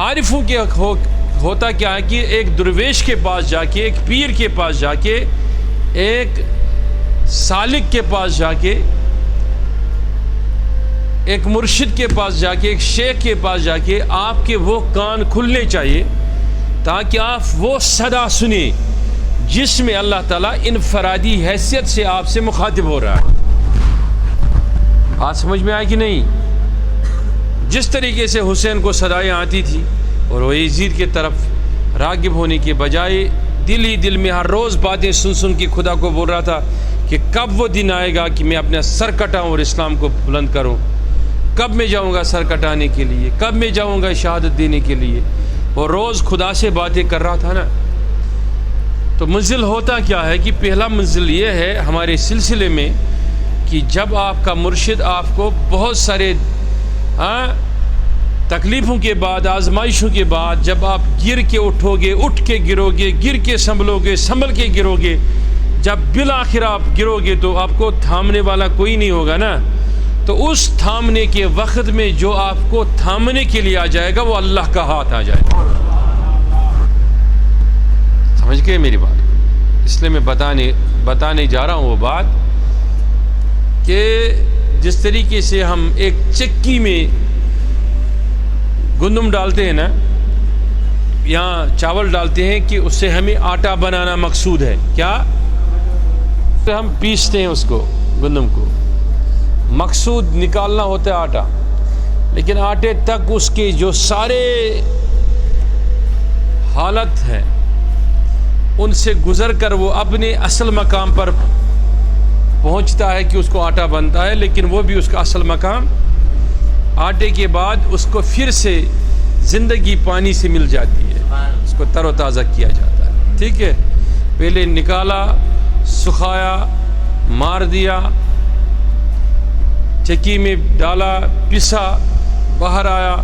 عارفوں کے ہوتا کیا ہے کہ ایک درویش کے پاس جا کے، ایک پیر کے پاس جا کے، ایک سالک کے پاس جا کے، ایک مرشد کے پاس جا کے، ایک شیخ کے پاس جا کے آپ کے وہ کان کھلنے چاہیے تاکہ آپ وہ صدا سنیں جس میں اللہ تعالیٰ انفرادی حیثیت سے آپ سے مخاطب ہو رہا ہے۔ بات سمجھ میں آئے کہ نہیں؟ جس طریقے سے حسین کو صدائیں آتی تھی اور وہ یزید کی طرف راغب ہونے کے بجائے دل ہی دل میں ہر روز باتیں سن سن کے خدا کو بول رہا تھا کہ کب وہ دن آئے گا کہ میں اپنا سر کٹاؤں اور اسلام کو بلند کروں، کب میں جاؤں گا سر کٹانے کے لیے، کب میں جاؤں گا شہادت دینے کے لیے، وہ روز خدا سے باتیں کر رہا تھا نا۔ تو منزل ہوتا کیا ہے کہ پہلا منزل یہ ہے ہمارے سلسلے میں کہ جب آپ کا مرشد آپ کو بہت سارے تکلیفوں کے بعد، آزمائشوں کے بعد، جب آپ گر کے اٹھو گے، اٹھ کے گرو گے، گر کے سنبھلو گے، سنبھل کے گرو گے، جب بالآخر آپ گرو گے تو آپ کو تھامنے والا کوئی نہیں ہوگا نا۔ تو اس تھامنے کے وقت میں جو آپ کو تھامنے کے لیے آ جائے گا وہ اللہ کا ہاتھ آ جائے گا۔ سمجھ گئے میری بات؟ اس لیے میں بتانے جا رہا ہوں وہ بات کہ جس طریقے سے ہم ایک چکی میں گندم ڈالتے ہیں نا یا چاول ڈالتے ہیں کہ اس سے ہمیں آٹا بنانا مقصود ہے، کیا ہم پیستے ہیں اس کو، گندم کو، مقصود نکالنا ہوتا ہے آٹا، لیکن آٹے تک اس کے جو سارے حالت ہیں ان سے گزر کر وہ اپنے اصل مقام پر پہنچتا ہے کہ اس کو آٹا بنتا ہے، لیکن وہ بھی اس کا اصل مقام آٹے کے بعد اس کو پھر سے زندگی پانی سے مل جاتی ہے، اس کو تر و تازہ کیا جاتا ہے۔ ٹھیک ہے، پہلے نکالا، سکھایا، مار دیا، چکی میں ڈالا، پسا، باہر آیا،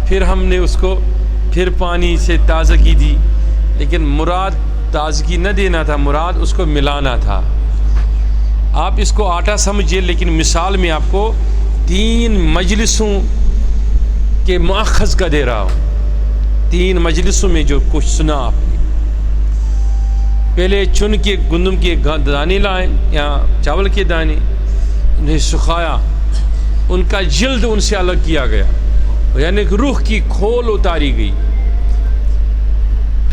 پھر ہم نے اس کو پھر پانی سے تازگی دی، لیکن مراد تازگی نہ دینا تھا، مراد اس کو ملانا تھا۔ آپ اس کو آٹا سمجھیے، لیکن مثال میں آپ کو 3 مجلسوں کے مؤخذ کا دے رہا ہوں۔ 3 مجلسوں میں جو کچھ سنا آپ نے، پہلے چن کے گندم کے دانے لائے یا چاول کے دانے، انہیں سکھایا، ان کا جلد ان سے الگ کیا گیا، یعنی کہ روح کی کھول اتاری گئی،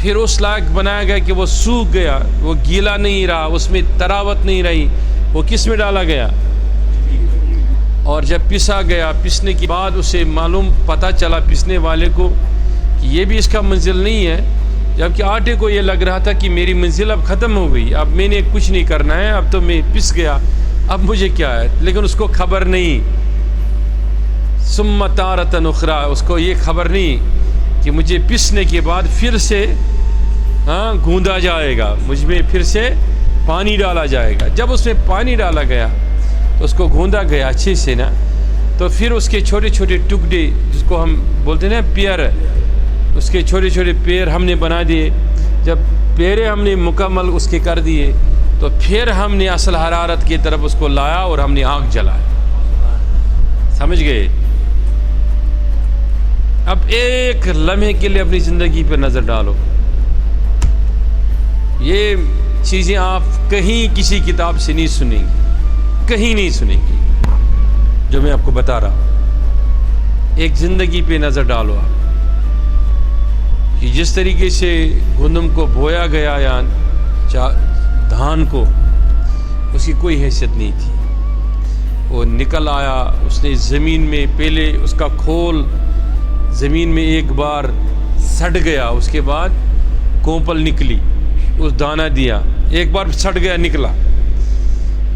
پھر اس لائق بنایا گیا کہ وہ سوکھ گیا، وہ گیلا نہیں رہا، اس میں تراوت نہیں رہی، وہ کس میں ڈالا گیا؟ اور جب پسا گیا، پسنے کے بعد اسے معلوم پتہ چلا پسنے والے کو کہ یہ بھی اس کا منزل نہیں ہے، جبکہ آٹے کو یہ لگ رہا تھا کہ میری منزل اب ختم ہو گئی، اب میں نے کچھ نہیں کرنا ہے، اب تو میں پس گیا، اب مجھے کیا ہے، لیکن اس کو خبر نہیں، ثم تارۃ اخری، اس کو یہ خبر نہیں کہ مجھے پسنے کے بعد پھر سے گوندا جائے گا، مجھ میں پھر سے پانی ڈالا جائے گا۔ جب اس میں پانی ڈالا گیا تو اس کو گوندا گیا اچھے سے نا، تو پھر اس کے چھوٹے چھوٹے ٹکڑے، جس کو ہم بولتے ہیں نا پیر، اس کے چھوٹے چھوٹے پیر ہم نے بنا دیے۔ جب پیرے ہم نے مکمل اس کے کر دیے تو پھر ہم نے اصل حرارت کی طرف اس کو لایا اور ہم نے آگ جلایا۔ سمجھ گئے؟ اب ایک لمحے کے لیے اپنی زندگی پہ نظر ڈالو، یہ چیزیں آپ کہیں کسی کتاب سے نہیں سنیں گی، کہیں نہیں سنیں گی جو میں آپ کو بتا رہا ہوں۔ ایک زندگی پہ نظر ڈالو آپ کہ جس طریقے سے گندم کو بویا گیا یا دھان کو، اس کی کوئی حیثیت نہیں تھی، وہ نکل آیا، اس نے زمین میں پہلے اس کا کھول زمین میں ایک بار سڑ گیا، اس کے بعد کونپل نکلی، اس دانہ دیا، ایک بار سڑ گیا نکلا،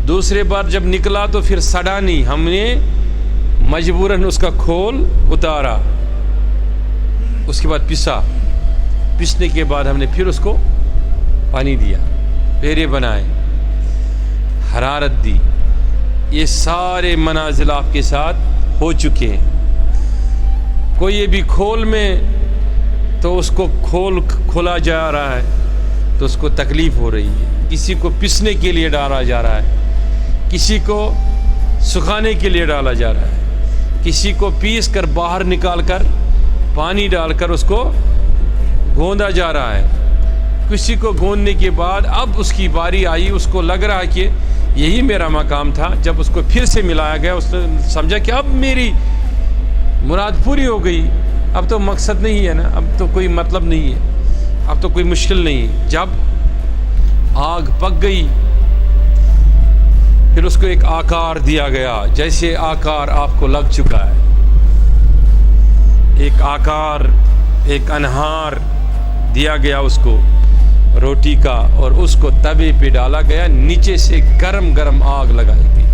دوسرے بار جب نکلا تو پھر سڑا نہیں، ہم نے مجبوراً اس کا کھول اتارا، اس کے بعد پسنے کے بعد ہم نے پھر اس کو پانی دیا، پیرے بنائے، حرارت دی۔ یہ سارے منازل آپ کے ساتھ ہو چکے ہیں۔ کوئی یہ بھی کھول میں تو اس کو کھول کھولا جا رہا ہے تو اس کو تکلیف ہو رہی ہے، کسی کو پسنے کے لیے ڈالا جا رہا ہے، کسی کو سکھانے کے لیے ڈالا جا رہا ہے، کسی کو پیس کر باہر نکال کر پانی ڈال کر اس کو گوندا جا رہا ہے. کسی کو گوندنے کے بعد اب اس کی باری آئی, اس کو لگ رہا کہ یہی میرا مقام تھا. جب اس کو پھر سے ملایا گیا, اس نے سمجھا کہ اب میری مراد پوری ہو گئی, اب تو مقصد نہیں ہے نا, اب تو کوئی مطلب نہیں ہے, اب تو کوئی مشکل نہیں ہے. جب آگ پک گئی پھر اس کو ایک آکار دیا گیا, جیسے آکار آپ کو لگ چکا ہے, ایک آکار, ایک انہار دیا گیا اس کو روٹی کا, اور اس کو توے پہ ڈالا گیا, نیچے سے گرم گرم آگ لگائی گئی.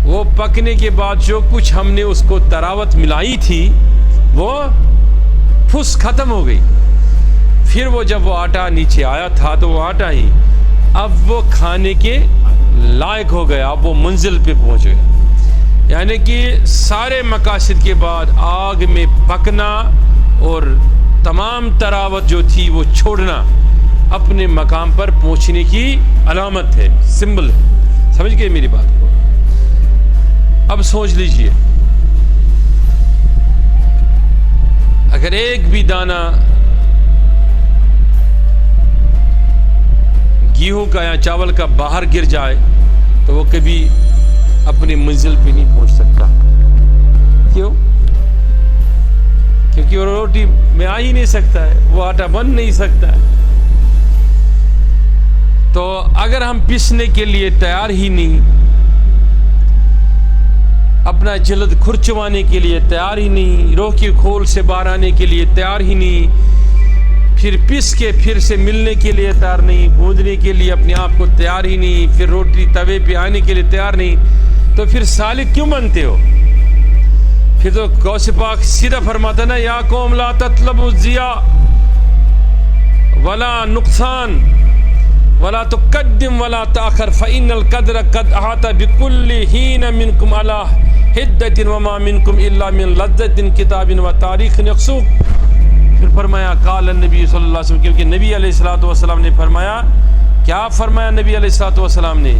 وہ پکنے کے بعد جو کچھ ہم نے اس کو تراوت ملائی تھی وہ پھس ختم ہو گئی. پھر وہ جب وہ آٹا نیچے آیا تھا تو وہ آٹا ہی اب وہ کھانے کے لائق ہو گیا, اب وہ منزل پہ پہنچ گیا. یعنی کہ سارے مقاصد کے بعد آگ میں پکنا اور تمام تراوت جو تھی وہ چھوڑنا اپنے مقام پر پہنچنے کی علامت ہے, سمبل ہے. سمجھ گئے میری بات کو؟ اب سوچ لیجئے, اگر ایک بھی دانہ گیہوں کا یا چاول کا باہر گر جائے تو وہ کبھی اپنی منزل پہ نہیں پہنچ سکتا. کیوں؟ کیونکہ وہ روٹی میں آ ہی نہیں سکتا ہے, وہ آٹا بن نہیں سکتا ہے. تو اگر ہم پسنے کے لیے تیار ہی نہیں, اپنا جلد کھرچوانے کے لیے تیار ہی نہیں, روح کی کھول سے باہر آنے کے لیے تیار ہی نہیں, پھر پس کے پھر سے ملنے کے لیے تیار نہیں, گوندنے کے لیے اپنے آپ کو تیار ہی نہیں, پھر روٹی توے پہ آنے کے لیے تیار نہیں, تو پھر سالک کیوں بنتے ہو؟ پھر تو غوث پاک سیدھا فرماتا نا, یا قوم لا تطلبوا الضیاء ولا نقصان ولا تقدم ولا تاخر فإن القدر قد احاط بكل حين منكم على حدة وما منكم الا من لذة كتاب وتاريخ يقصوك. پھر فرمایا قال النبی صلی اللہ علیہ وسلم, کیونکہ نبی علیہ الصلوۃ والسلام نے فرمایا, کیا فرمایا نبی علیہ الصلوۃ والسلام نے,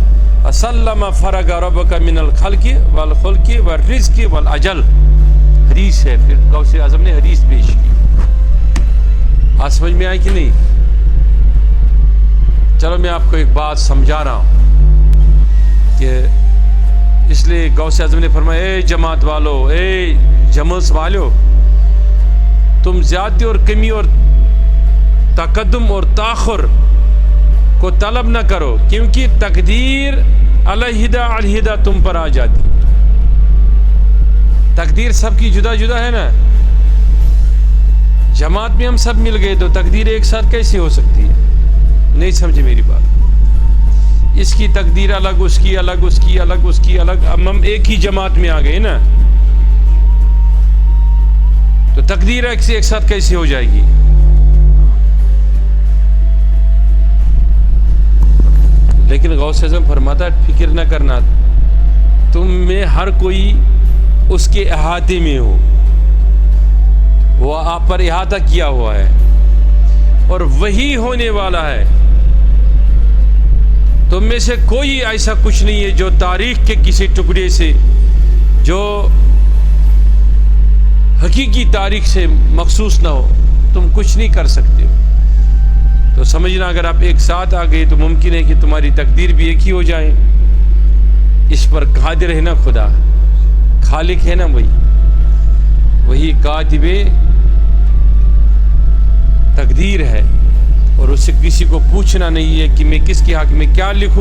اسلم فرغ ربک من الخلق والخلق والرزق والاجل. حدیث ہے, پھر غوث اعظم نے حدیث پیش کی. آج سمجھ میں آئی کہ نہیں؟ چلو میں آپ کو ایک بات سمجھا رہا ہوں کہ اس لیے غوث اعظم نے فرمایا, اے جماعت والو, اے جمس والو, تم زیادتی اور کمی اور تقدم اور تاخر کو طلب نہ کرو, کیونکہ تقدیر علیحدہ علیحدہ تم پر آ جاتی. تقدیر سب کی جدا جدا ہے نا. جماعت میں ہم سب مل گئے تو تقدیر ایک ساتھ کیسے ہو سکتی ہے؟ نہیں سمجھے میری بات. اس کی تقدیر الگ, اس کی الگ, اس کی الگ, اس کی الگ. اب ہم ایک ہی جماعت میں آ گئے نا, تو تقدیر ایک سے ایک ساتھ کیسے ہو جائے گی؟ لیکن غوث اعظم فرماتا ہے فکر نہ کرنا, تم میں ہر کوئی اس کے احاطے میں ہو, وہ آپ پر احاطہ کیا ہوا ہے اور وہی ہونے والا ہے. تم میں سے کوئی ایسا کچھ نہیں ہے جو تاریخ کے کسی ٹکڑے سے, جو حقیقی تاریخ سے مخصوص نہ ہو, تم کچھ نہیں کر سکتے ہو. تو سمجھنا اگر آپ ایک ساتھ آ گئے تو ممکن ہے کہ تمہاری تقدیر بھی ایک ہی ہو جائے. اس پر قادر ہے نا خدا, خالق ہے نا وہی کاتب تقدیر ہے, اور اس سے کسی کو پوچھنا نہیں ہے کہ میں کس کے حق میں کیا لکھوں.